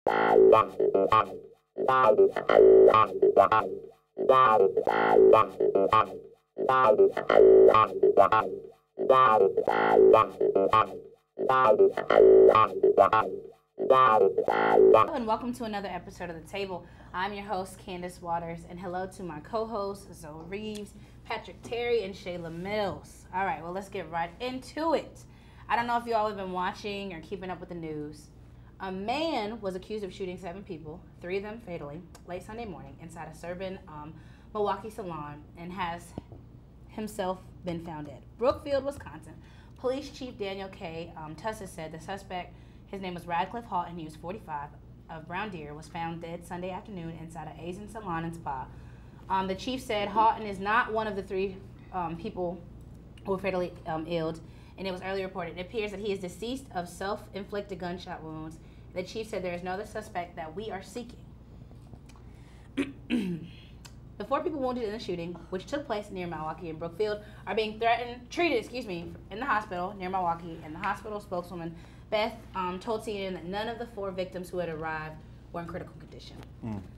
Hello and welcome to another episode of The Table. I'm your host, Candace Waters, and hello to my co-hosts, Zoe Reeves, Patrick Terry, and Shayla Mills. All right, well, let's get right into it. I don't know if you all have been watching or keeping up with the news. A man was accused of shooting 7 people, 3 of them fatally, late Sunday morning inside a suburban Milwaukee salon and has himself been found dead. Brookfield, Wisconsin. Police Chief Daniel K. Tussis said the suspect, his name was Radcliffe Houghton, he was 45, of Brown Deer, was found dead Sunday afternoon inside an Asian salon and spa. The chief said Houghton is not one of the 3 people who were fatally illed, and it was earlier reported. It appears that he is deceased of self-inflicted gunshot wounds. The chief said there is no other suspect that we are seeking. The 4 people wounded in the shooting, which took place near Milwaukee and Brookfield, are being treated in the hospital near Milwaukee, and the hospital spokeswoman Beth told CNN that none of the 4 victims who had arrived were in critical condition.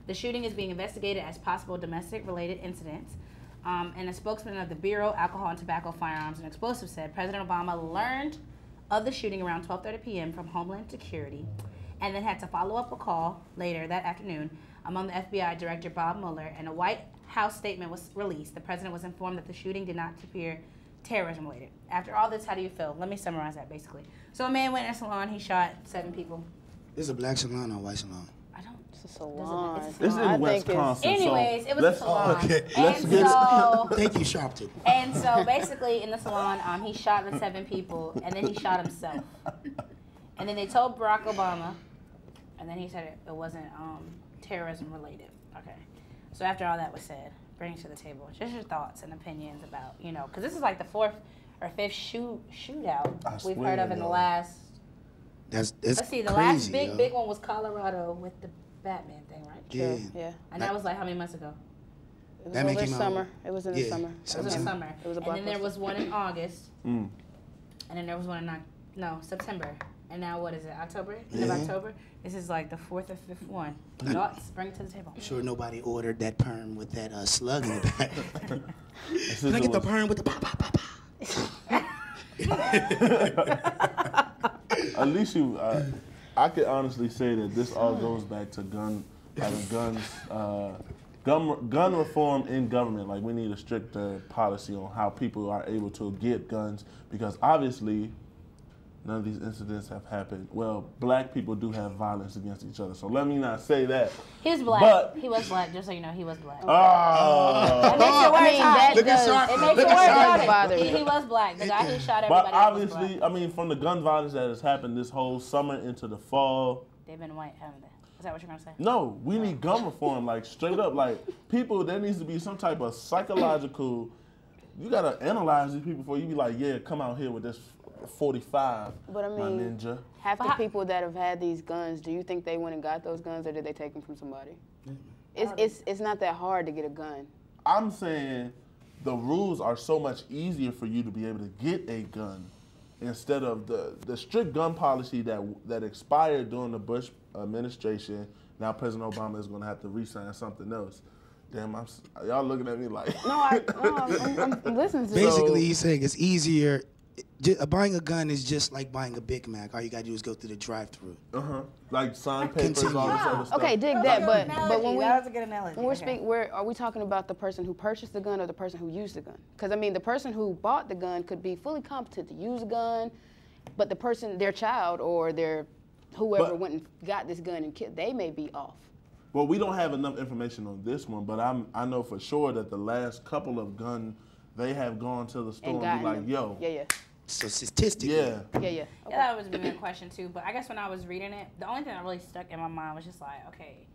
The shooting is being investigated as possible domestic-related incidents, and a spokesman of the Bureau, Alcohol and Tobacco, Firearms, and Explosives said President Obama learned of the shooting around 12:30 p.m. from Homeland Security, and then had to follow up a call later that afternoon among the FBI Director Bob Mueller, and a White House statement was released. The president was informed that the shooting did not appear terrorism-related. After all this, how do you feel? Let me summarize that, basically. So a man went in a salon, he shot 7 people. This is a black salon or a white salon? I don't... It's a salon. It's It's in Wisconsin. Anyways, it was a salon. Okay. Thank you, Sharpton. And so basically in the salon, he shot the 7 people, and then he shot himself. And then they told Barack Obama, and then he said it wasn't terrorism-related. Okay. So after all that was said, bring it to the table. Just your thoughts and opinions about, because this is like the 4th or 5th shootout we've heard of in the last. Let's see, the last big one was Colorado with the Batman thing, right? Yeah. Yeah. And that was like how many months ago? It was over summer. It was in the summer. It was in the summer. It was a and then there was one in August. Mm. And then there was one in September. And now what is it? October? End of October? This is like the 4th or 5th one. Thoughts? Bring it to the table. I'm sure nobody ordered that perm with that slug in the back. Can I get the perm with the pa. At least I could honestly say that this all goes back to gun reform in government. Like, we need a stricter policy on how people are able to get guns, because obviously none of these incidents have happened. Well, black people do have violence against each other, so let me not say that. He was black. But he was black, just so you know, he was black. Oh. It makes it worse. Look at Sharp. It makes it worse. He was black. The guy who shot everybody But obviously, I mean, from the gun violence that has happened this whole summer into the fall. They've been white, haven't they? Is that what you're going to say? No, we need gun reform, like straight up. Like, people, there needs to be some type of psychological, you got to analyze these people before you be like, yeah, come out here with this 45, but I my mean, ninja. half the people that have had these guns, do you think they went and got those guns, or did they take them from somebody? It's not that hard to get a gun. I'm saying the rules are so much easier for you to be able to get a gun instead of the strict gun policy that expired during the Bush administration. Now President Obama is going to have to re-sign something else. Damn, y'all looking at me like... No, I'm listening to you. Basically, he's saying it's easier. Buying a gun is just like buying a Big Mac. All you gotta do is go through the drive-through. Like sign papers, all this other stuff. Okay, dig that, but when that was a good analogy. When we're speaking, are we talking about the person who purchased the gun or the person who used the gun? Because I mean, the person who bought the gun could be fully competent to use a gun, but the person, their child or their whoever went and got this gun and killed, they may be off. Well, we don't have enough information on this one, but I know for sure that the last couple of guns, they have gone to the store and be like, yo. Yeah. So statistically. Yeah. Okay. Yeah, that was a question too. But I guess when I was reading it, the only thing that really stuck in my mind was just like, okay,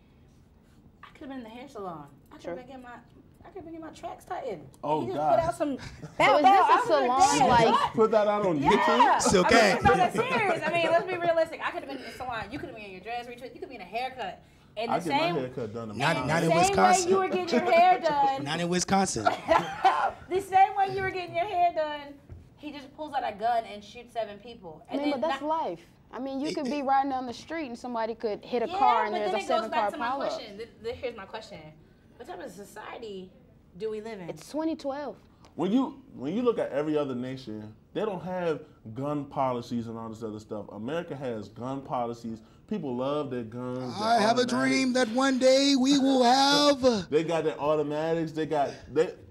I could have been in the hair salon. I could have been getting my tracks tightened. Oh, he just God. put out some. So is this a salon like? Put that out on YouTube? Yeah. So, okay. It's not that serious. I mean, let's be realistic. I could have been in the salon. You could have been in your dress retwist. You could be in a haircut. And I the get same, my haircut done in Not in same Wisconsin. way you were getting your hair done. Not in Wisconsin. The same way you were getting your hair done, he just pulls out a gun and shoots 7 people. And I mean, but that's life. I mean, you could be riding down the street and somebody could hit a car and but there's then a it goes 7-car back to my pileup. question. Here's my question: what type of society do we live in? It's 2012. When you look at every other nation, they don't have gun policies and all this other stuff. America has gun policies. People love their guns. I have a dream that one day we will have. They got their automatics.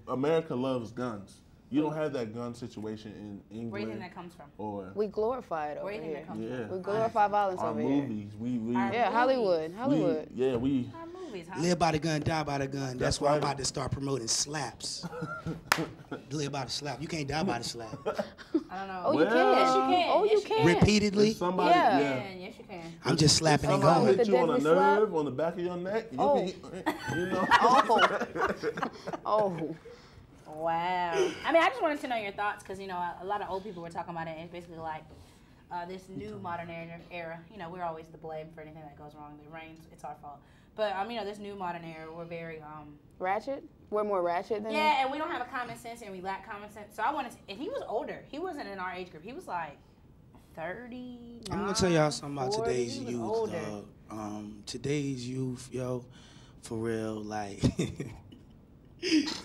America loves guns. You don't have that gun situation in England. Where do you think that comes from? Or We glorify it Where over do you think here. that comes yeah, We glorify violence our over here. movies. Yeah, Hollywood. Hollywood. We from? Our movies, huh? Live by the gun, die by the gun. That's why I'm right. about to start promoting slaps. Live by the slap. You can't die by the slap. I don't know. Oh, you Well, can. Yes, you can. Oh, Yes, you you can. can. Repeatedly. If somebody, Yeah. Yes, you can. I'm just slapping and somebody going. hit you on a With the deadly slap? nerve on the back of your neck. Oh. You know. Oh. Wow. I mean, I just wanted to know your thoughts because, you know, a lot of old people were talking about it. And it's basically like this new modern era. You know, we're always to blame for anything that goes wrong. It rains, it's our fault. But, you know, this new modern era, we're very, Ratchet? We're more ratchet than yeah, and we don't have a common sense and we lack common sense. So I wanted to, and he was older. He wasn't in our age group. He was like 30. I'm gonna tell y'all something about 40. today's He was youth, older. dog. Today's youth, yo, for real, like,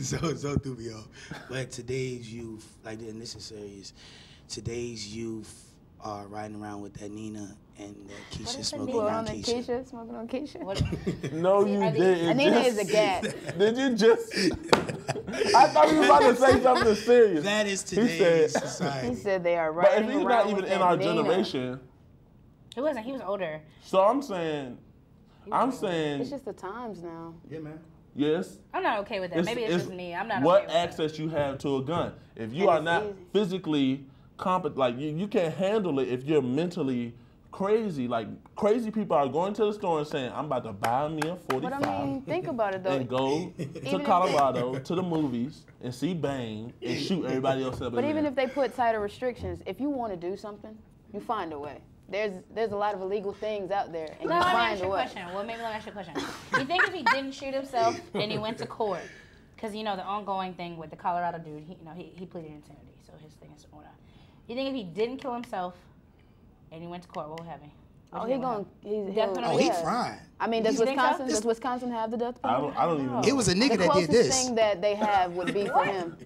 so threw me off. But today's youth, like, and this is serious. Today's youth are riding around with that Nina and that Keisha is the smoking Nina? We're on on the Keisha. Keisha, smoking on Keisha. What, No, See, you are these- didn't. Anita Just- is a gat. Did you just? I thought you were about to say something serious. That is He today's said- He society. said they are But if riding he's around not even with in that our Nina. generation, he wasn't. He was older. so I'm saying, It's just the times now. Yeah, man. yes. I'm not okay with that. Maybe it's just me. I'm not what okay with that. access you have to a gun. If you And are it's not easy. physically competent, like you can't handle it if you're mentally crazy. Like crazy people are going to the store and saying, I'm about to buy me a 45 But I mean, think about it though. and go Even to if- Colorado to the movies and see Bane and shoot everybody else up But in even there. if they put tighter restrictions, if you want to do something, you find a way. There's a lot of illegal things out there, and No, you let me ask find you a a way. question. Well, maybe let me ask you a question. You think if he didn't shoot himself and he went to court, because you know the ongoing thing with the Colorado dude, he pleaded insanity, so his thing is going on. You think if he didn't kill himself and he went to court, what would happen? Oh, he going. He's Death he'll- penalty? Oh, he yeah. fine. I mean, does You think so? Wisconsin does Wisconsin have the death penalty? I don't even know. It was a nigga The that did closest this. thing that they have would be for him.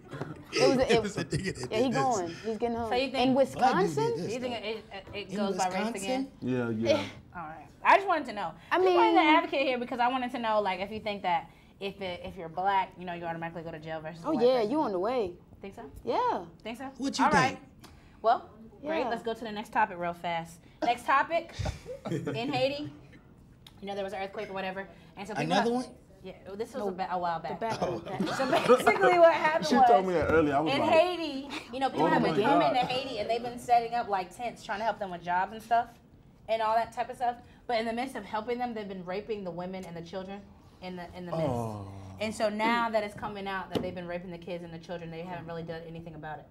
It was a nigga that Yeah, he did this. going. He's getting home. So you think- in Black dude did Wisconsin? this. Do you think it In goes by race Wisconsin? again? Yeah. All right. I just wanted to know. I Just wanted to mean- advocate here because I wanted to know, like, if you think that if you're black, you know, you automatically go to jail versus. a Oh white yeah, person. you on the way. Think so? Yeah. Think so? What you All right. think? Well, great. Yeah. Let's go to the next topic real fast. Next topic in Haiti. You know, there was an earthquake or whatever, and so people Another have- one? Yeah, this was a while back. Back Oh. So basically, what happened She was told me that earlier. I was in like, Haiti, you know, people Oh have my been coming God. to Haiti and they've been setting up like tents, trying to help them with jobs and stuff, and all that type of stuff. But in the midst of helping them, they've been raping the women and the children in the midst. Oh. And so now that it's coming out that they've been raping the kids and the children, they haven't really done anything about it.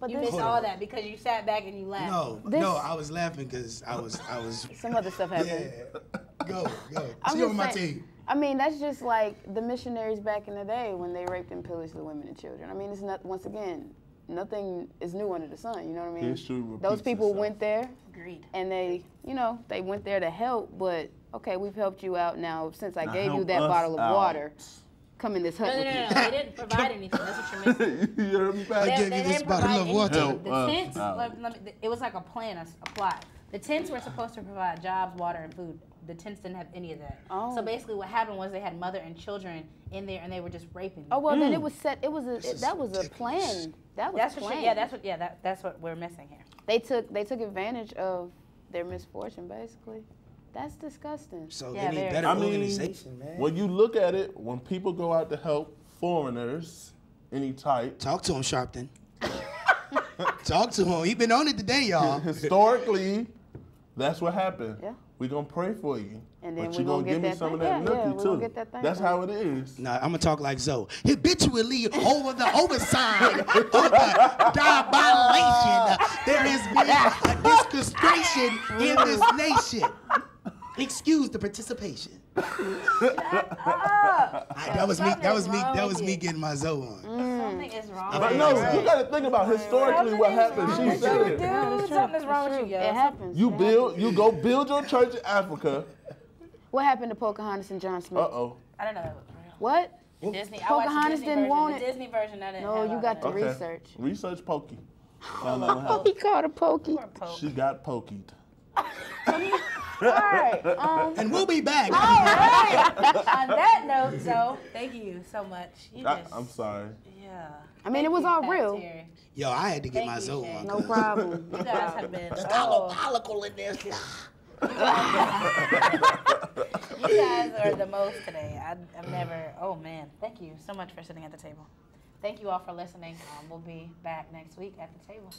But You this, missed Hold all on. that because you sat back and you laughed. No, This- no, I was laughing because I was. some other stuff happened. Yeah. Go. I'm She just on my saying- team. I mean, that's just like the missionaries back in the day when they raped and pillaged the women and children. I mean, it's not, once again, nothing is new under the sun, you know what I mean? History repeats Those people itself. went there Agreed. and they, you know, they went there to help, but okay, we've helped you out now since I Now gave you help that us bottle of out. water. Come in this hut No, with me. They didn't provide anything. That's what you're missing. you heard me back? I gave you They this didn't bottle provide of water. anything. Help The us tents, out. it was like a plan, a plot. The tents were supposed to provide jobs, water, and food. The tents didn't have any of that. Oh. So basically, what happened was they had mother and children in there, and they were just raping. Oh them. well, then it was set. It was This is that was a ridiculous. plan. That was That's what. planned. That's what we're missing here. They took advantage of their misfortune, basically. That's disgusting. So Yeah, they need very. better I mean, organization, man. when you look at it, when people go out to help foreigners, any type, Talk to him, Sharpton. Talk to him. He been on it today, y'all. historically, that's what happened. Yeah. We're going to pray for you. And then but we you're gonna going to get give me that some of thing. that Yeah, nookie, we too. gonna get that thing. That's how it is. Nah, I'm gonna talk like Zoe. Habitually over the overside of the diabolation, there has been a discretion in this nation. Excuse the participation. That was me. That was me. wrong That was with me you. getting my Zoe on. Something is wrong. But with no, you. you gotta think about historically what happened. She said it. Dude, something's wrong with you, yo. It happens. You go build your church in Africa. What happened to Pocahontas and John Smith? Uh-oh. I don't know that was real. What? Disney. I Pocahontas watched the Disney didn't version. want The it. Disney version. I didn't No, have you all got to that. research. Research Pokey. Find out what happened. He called a pokey. Poor Pope. She got pokeyed. All right. And we'll be back. All right. On that note, so thank you so much. You just, I'm sorry. yeah. I mean, it was all Pat real. Terry. Yo, I had to get Thank my you, Zoe Shay. on. No problem. You guys have been. It's Oh, diabolical in there. you guys are the most today. I've never. Oh man, thank you so much for sitting at the table. Thank you all for listening. We'll be back next week at the table.